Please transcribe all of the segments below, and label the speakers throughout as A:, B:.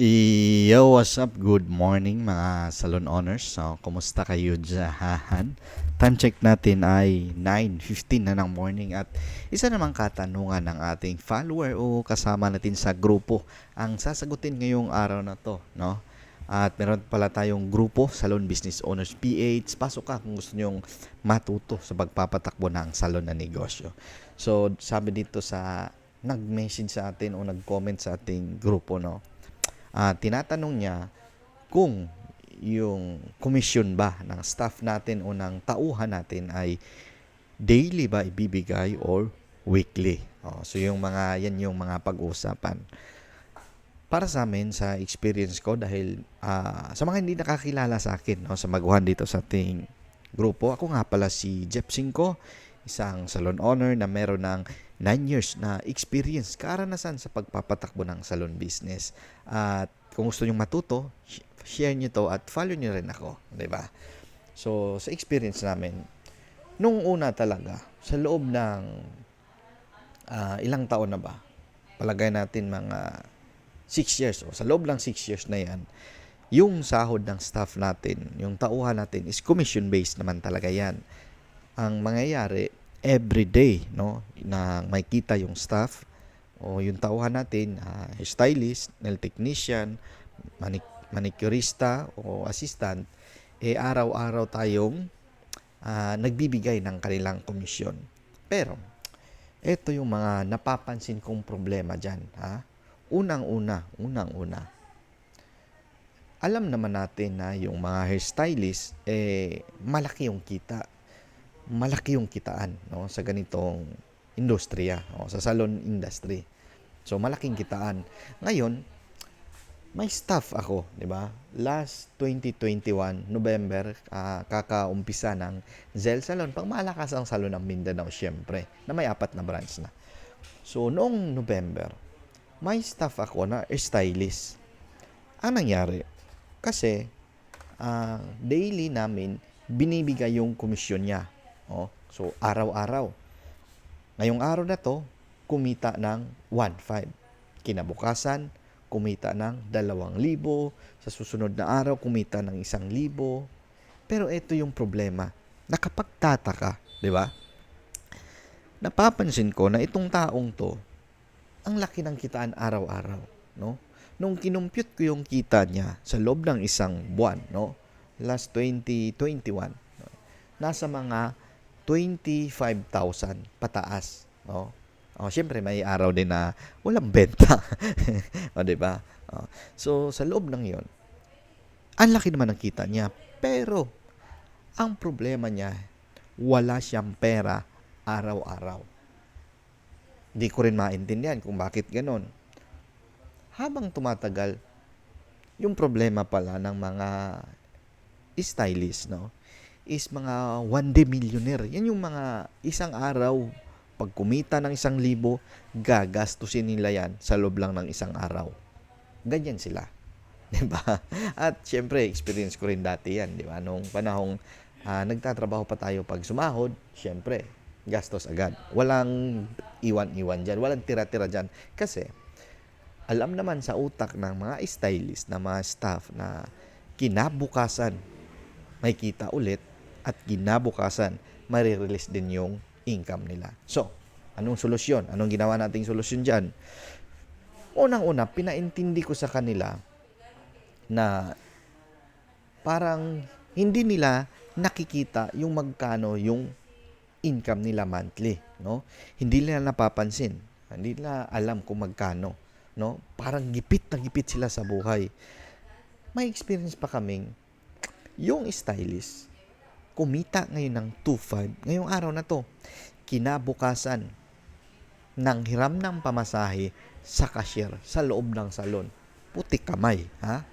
A: What's up? Good morning mga salon owners. So, kumusta kayo dyan? Time check natin ay 9:15 na ng morning at isa namang katanungan ng ating follower o kasama natin sa grupo ang sasagutin ngayong araw na to, no? At meron pala tayong grupo, Salon Business Owners PH. Pasok ka kung gusto nyong matuto sa pagpapatakbo ng salon na negosyo. So, sabi dito sa nag-message sa atin o nag-comment sa ating grupo, no? Tinatanong niya kung yung commission ba ng staff natin o ng tauhan natin ay daily ba ibibigay or weekly. So yan yung mga pag-uusapan. Para sa amin, sa experience ko, dahil sa mga hindi nakakilala sa akin, no, sa maguhan dito sa ating grupo, ako nga pala si Jeff Cinco, isang salon owner na meron ng 9 years na experience, karanasan sa pagpapatakbo ng salon business. At kung gusto nyo matuto, share nyo to at follow nyo rin ako. Diba? So, sa experience namin, nung una talaga, sa loob ng ilang taon na ba? Palagay natin mga 6 years. O sa loob ng 6 years na yan, yung sahod ng staff natin, yung tauhan natin is commission-based naman talaga yan. Ang mangyayari, everyday, no, na may kita yung staff o yung tauhan natin, stylist, nail technician, manicurista o assistant, araw-araw tayong nagbibigay ng kanilang komisyon. Pero, ito yung mga napapansin kong problema dyan. Unang-una, alam naman natin na yung mga hairstylist, malaki yung kita. Malaki yung kitaan, no, sa ganitong industriya, sa salon industry. So, malaking kitaan. Ngayon, may staff ako, di ba? Last 2021, November, kakaumpisa ng Zell Salon. Pang malakas ang salon ng Mindanao, syempre, na may 4 na branch na. So, noong November, may staff ako na stylist. Ang nangyari, kasi daily namin binibigay yung komisyon niya. So, araw-araw. Ngayong araw na to, kumita ng 1.5. Kinabukasan, kumita ng 2,000. Sa susunod na araw, kumita ng 1,000. Pero ito yung problema. Nakapagtataka, di ba? Napapansin ko na itong taong to, ang laki ng kitaan araw-araw, no? Nung kinumpute ko yung kita niya sa loob ng isang buwan, no? Last 2021, no? Nasa mga 25,000 pataas, no? Syempre may araw din na walang benta. Di ba? So sa loob ng 'yon, ang laki naman ng kita niya, pero ang problema niya, wala siyang pera araw-araw. Di ko rin maintindihan kung bakit ganon. Habang tumatagal, yung problema pala ng mga stylist, no, is mga one day millionaire. Yan yung mga isang araw, pag kumita ng 1,000, gagastusin nila yan sa loob lang ng isang araw. Ganyan sila. Diba? At syempre, experience ko rin dati yan. Diba? Nung panahong nagtatrabaho pa tayo pag sumahod, syempre, gastos agad. Walang iwan-iwan dyan. Walang tira-tira dyan. Kasi, alam naman sa utak ng mga stylist, na mga staff, na kinabukasan, may kita ulit, at kinabukasan, marirelease din yung income nila. So, anong solusyon? Anong ginawa nating solusyon dyan? Unang-una, pinaintindi ko sa kanila na parang hindi nila nakikita yung magkano yung income nila monthly, no? Hindi nila napapansin. Hindi nila alam kung magkano, no? Parang gipit na gipit sila sa buhay. May experience pa kaming yung stylist kumita ngayon ng 2.5 ngayong araw na to. Kinabukasan, ng hiram ng pamasahe sa cashier sa loob ng salon. Putik kamay, ha?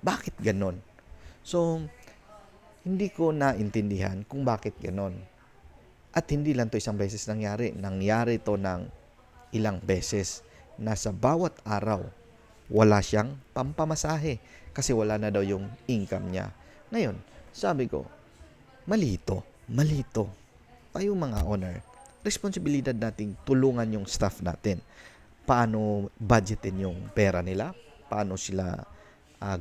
A: Bakit ganon? So, hindi ko naintindihan kung bakit ganon. At hindi lang to isang beses nangyari. Nangyari to ng ilang beses na sa bawat araw, wala siyang pampamasahe kasi wala na daw yung income niya. Ngayon, sabi ko, malito. Tayo mga owner, responsibilidad nating tulungan yung staff natin. Paano budgetin yung pera nila? paano sila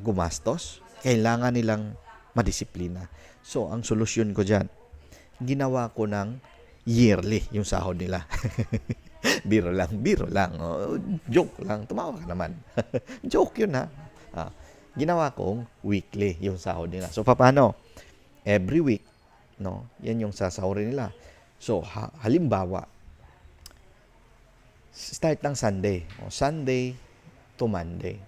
A: gumastos. Kailangan nilang madisiplina. So, ang solusyon ko dyan, ginawa ko ng yearly yung sahod nila. Biro lang. Oh, joke lang. Tumawa ka naman. Joke yun, ha? Ah, ginawa kong weekly yung sahod nila. So, paano? Every week, no? Yan yung sasahurin nila. So, halimbawa, start ng Sunday. O, Sunday to Monday.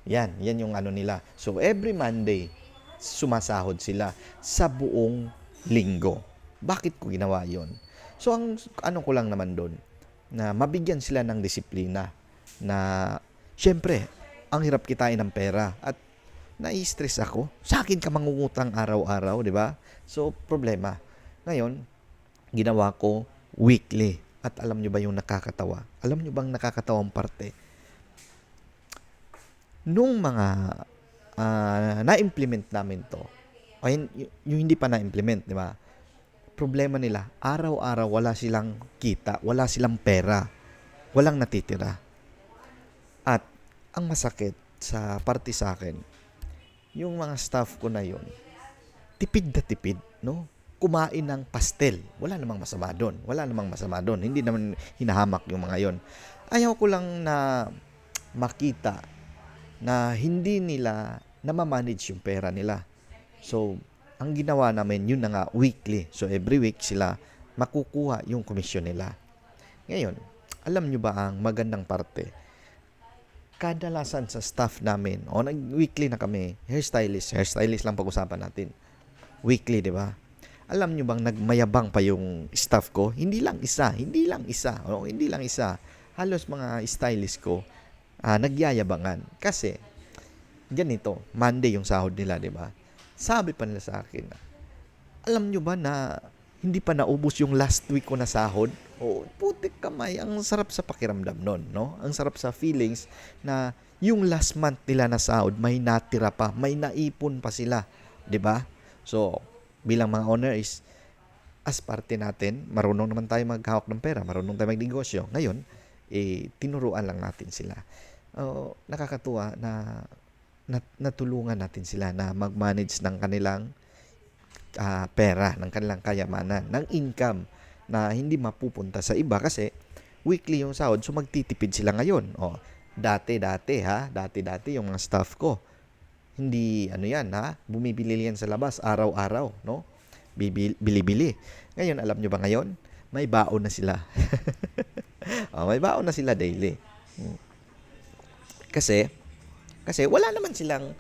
A: Yan yung ano nila. So, every Monday, sumasahod sila sa buong linggo. Bakit ko ginawa yon? So, ang ano ko lang naman doon, na mabigyan sila ng disiplina na, syempre, ang hirap kitain ng pera at nai-stress ako. Sa akin ka mangungutang araw-araw, di ba? So, problema. Ngayon, ginawa ko weekly. At alam nyo ba yung nakakatawa? Alam nyo bang nakakatawang parte? Nung mga na-implement namin to, o yung hindi pa na-implement, di ba? Problema nila, araw-araw wala silang kita, wala silang pera, walang natitira. At ang masakit sa parte sa akin, yung mga staff ko na yon, tipid na tipid, no? Kumain ng pastel. Wala namang masama doon. Hindi naman hinahamak yung mga yon. Ayaw ko lang na makita na hindi nila namamanage yung pera nila. So, ang ginawa namin, yun na nga, weekly. So, every week sila makukuha yung komisyon nila. Ngayon, alam nyo ba ang magandang parte? Kadalasan sa staff namin, nag-weekly na kami, hairstylist lang pag-usapan natin. Weekly, di ba? Alam nyo bang nagmayabang pa yung staff ko? Hindi lang isa. Halos mga stylist ko, nagyayabangan. Kasi, ganito, Monday yung sahod nila, di ba? Sabi pa nila sa akin, alam nyo ba na hindi pa naubos yung last week ko na sahod? O, putik kamay, ang sarap sa pakiramdam nun, no? Ang sarap sa feelings na yung last month nila na sahod, may natira pa, may naipon pa sila, di ba? So, bilang mga owner is, as parte natin, marunong naman tayo maghawak ng pera, marunong tayo magnegosyo. Ngayon, tinuruan lang natin sila. Nakakatuwa na natulungan natin sila na mag-manage ng kanilang pera, ng kanilang kayamanan, ng income na hindi mapupunta sa iba kasi weekly yung sahod, so magtitipid sila ngayon. Dati yung mga staff ko, hindi bumibili yan sa labas araw-araw, no? Bili-bili. Ngayon, alam nyo ba ngayon? May baon na sila. May baon na sila daily. Kasi wala naman silang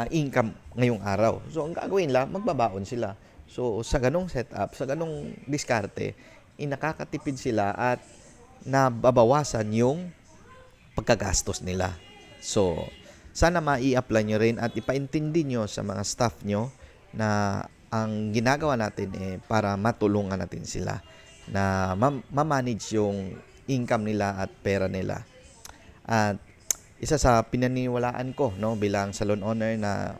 A: income ngayong araw. So, ang gagawin lang, magbabaon sila. So, sa ganong setup, sa ganong diskarte, nakakatipid sila at nababawasan yung pagkagastos nila. So, sana ma-i-apply nyo rin at ipaintindi nyo sa mga staff nyo na ang ginagawa natin para matulungan natin sila na ma-manage yung income nila at pera nila. At isa sa pinaniniwalaan ko, no, bilang salon owner na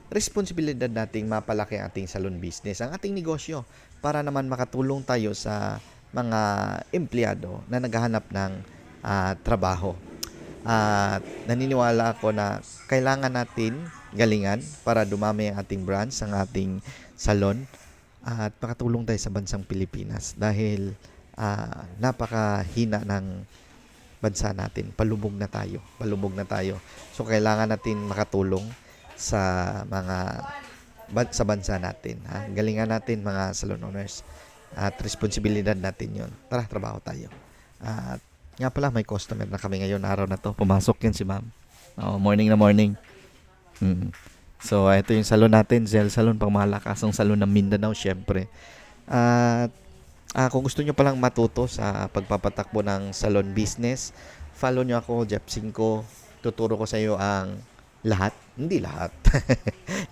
A: responsibilidad nating mapalaki ang ating salon business, ang ating negosyo para naman makatulong tayo sa mga empleyado na naghahanap ng trabaho. At naniniwala ako na kailangan natin galingan para dumami ang ating branch, ang ating salon at makatulong tayo sa bansang Pilipinas dahil napakahina ng bansa natin. Palubog na tayo. So, kailangan natin makatulong sa sa bansa natin. Galingan natin mga salon owners. At responsibilidad natin yon. Tara, trabaho tayo. At nga pala, may customer na kami ngayon, araw na to. Pumasok yan si ma'am. Morning na morning. So, ito yung salon natin. Zel Salon, pang malakasang salon ng Mindanao, syempre. At kung gusto nyo palang matuto sa pagpapatakbo ng salon business, follow nyo ako, Jeff 5. Tuturo ko sa iyo ang lahat. Hindi lahat.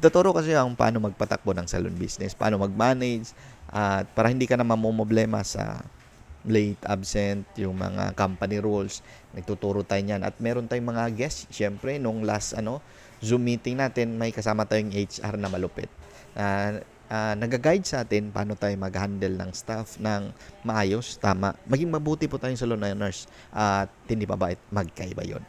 A: Tuturo ko sa iyo ang paano magpatakbo ng salon business, paano mag-manage, at para hindi ka na mamomblema sa late, absent, yung mga company rules. Nagtuturo tayo niyan. At meron tayong mga guests. Siyempre, nung last Zoom meeting natin, may kasama tayong HR na malupit. Nag-guide sa atin paano tayo mag-handle ng staff ng maayos, tama. Maging mabuti po tayong salon owners at hindi pa ba magkaiba yon.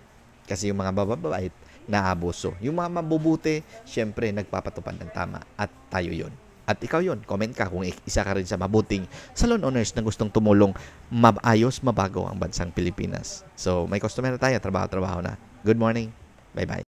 A: Kasi yung mga bababait, naabuso. Yung mga mabubuti, syempre, nagpapatupad ng tama. At tayo yon. At ikaw yon, comment ka kung isa ka rin sa mabuting salon owners na gustong tumulong maayos, mabago ang bansang Pilipinas. So, may customer na tayo, trabaho-trabaho na. Good morning. Bye-bye.